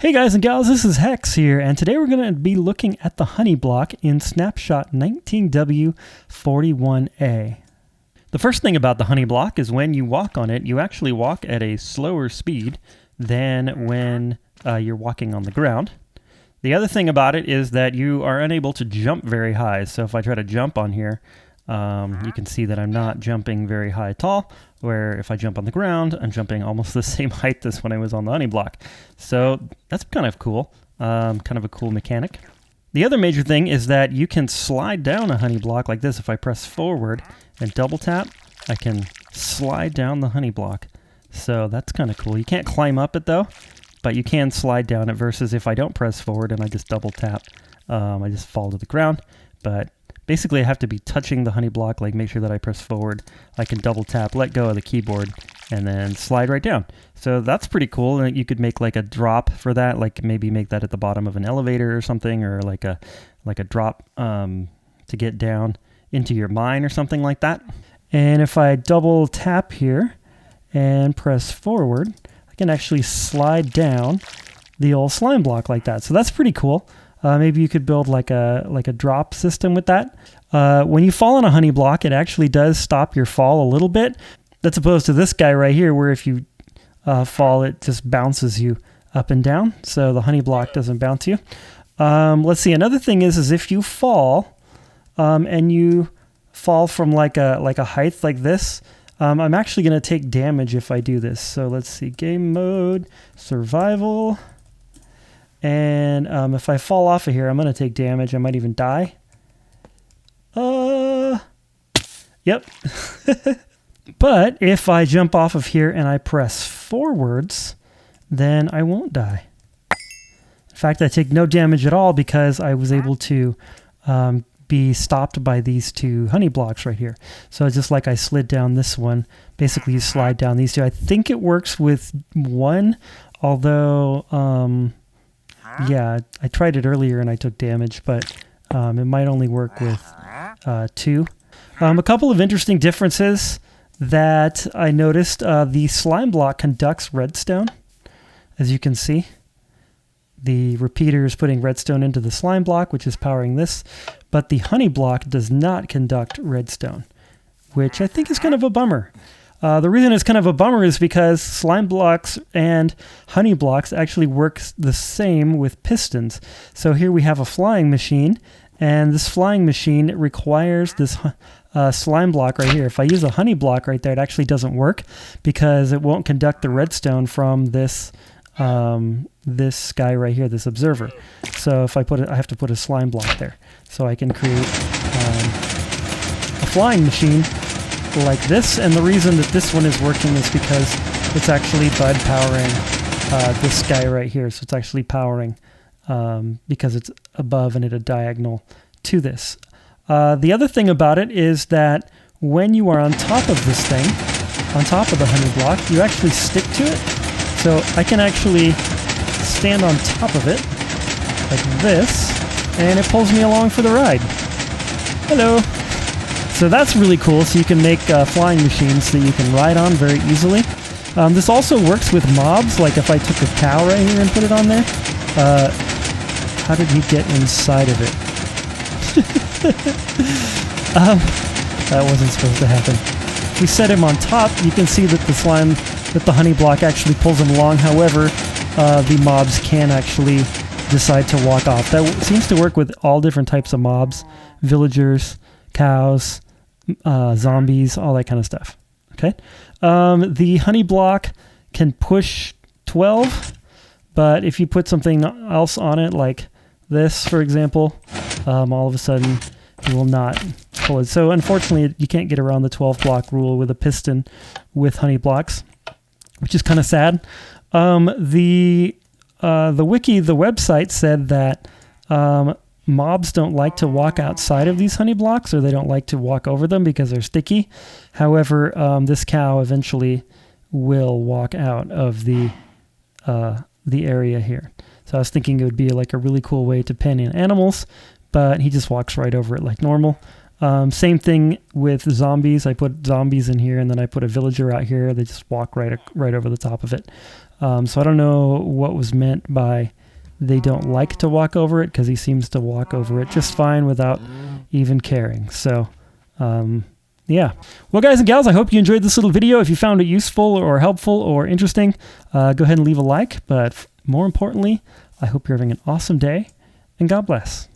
Hey guys and gals, this is Hex here, and today we're going to be looking at the honey block in Snapshot 19w41a. The first thing about the honey block is when you walk on it, you actually walk at a slower speed than when you're walking on the ground. The other thing about it is that you are unable to jump very high, so if I try to jump on here, you can see that I'm not jumping very high at all, where if I jump on the ground, I'm jumping almost the same height as when I was on the honey block. So that's kind of cool, kind of a cool mechanic. The other major thing is that you can slide down a honey block like this. If I press forward and double tap, I can slide down the honey block. So that's kind of cool. You can't climb up it though, but you can slide down it versus if I don't press forward and I just double tap, I just fall to the ground. But basically, I have to be touching the honey block, like make sure that I press forward. I can double tap, let go of the keyboard, and then slide right down. So that's pretty cool. And you could make like a drop for that, like maybe make that at the bottom of an elevator or something, or like a drop to get down into your mine or something like that. And if I double tap here and press forward, I can actually slide down the old slime block like that. So that's pretty cool. Maybe you could build like a drop system with that. When you fall on a honey block, it actually does stop your fall a little bit. That's opposed to this guy right here, where if you fall, it just bounces you up and down. So the honey block doesn't bounce you. Let's see. Another thing is if you fall, and you fall from like a height like this, I'm actually going to take damage if I do this. So let's see. Game mode, survival. And if I fall off of here, I'm going to take damage. I might even die. Yep. But if I jump off of here and I press forwards, then I won't die. In fact, I take no damage at all because I was able to be stopped by these two honey blocks right here. So it's just like I slid down this one. Basically, you slide down these two. I think it works with one, although... yeah, I tried it earlier and I took damage, but it might only work with two. A couple of interesting differences that I noticed. The slime block conducts redstone, as you can see. The repeater is putting redstone into the slime block, which is powering this, but the honey block does not conduct redstone, which I think is kind of a bummer. The reason it's kind of a bummer is because slime blocks and honey blocks actually work the same with pistons. So here we have a flying machine, and this flying machine requires this slime block right here. If I use a honey block right there, it actually doesn't work because it won't conduct the redstone from this this guy right here, this observer. So if I put it, I have to put a slime block there. So I can create a flying machine like this, and the reason that this one is working is because it's actually bud powering this guy right here. So it's actually powering because it's above and at a diagonal to this. The other thing about it is that when you are on top of this thing, on top of the honey block, you actually stick to it. So I can actually stand on top of it like this, and it pulls me along for the ride. Hello. So that's really cool. So you can make flying machines that you can ride on very easily. This also works with mobs. Like if I took a cow right here and put it on there, how did he get inside of it? That wasn't supposed to happen. If we set him on top, you can see that the honey block actually pulls him along. However, the mobs can actually decide to walk off. That seems to work with all different types of mobs, villagers, cows, zombies, all that kind of stuff. Okay. The honey block can push 12, but if you put something else on it, like this, for example, all of a sudden it will not pull it. So unfortunately, you can't get around the 12 block rule with a piston with honey blocks, which is kind of sad. The website said that mobs don't like to walk outside of these honey blocks, or they don't like to walk over them because they're sticky. However, this cow eventually will walk out of the area here. So I was thinking it would be like a really cool way to pen in animals, but he just walks right over it like normal. Same thing with zombies. I put zombies in here, and then I put a villager out here. They just walk right over the top of it. So I don't know what was meant by they don't like to walk over it, because he seems to walk over it just fine without even caring. So yeah. Well, guys and gals, I hope you enjoyed this little video. If you found it useful or helpful or interesting, go ahead and leave a like. But more importantly, I hope you're having an awesome day, and God bless.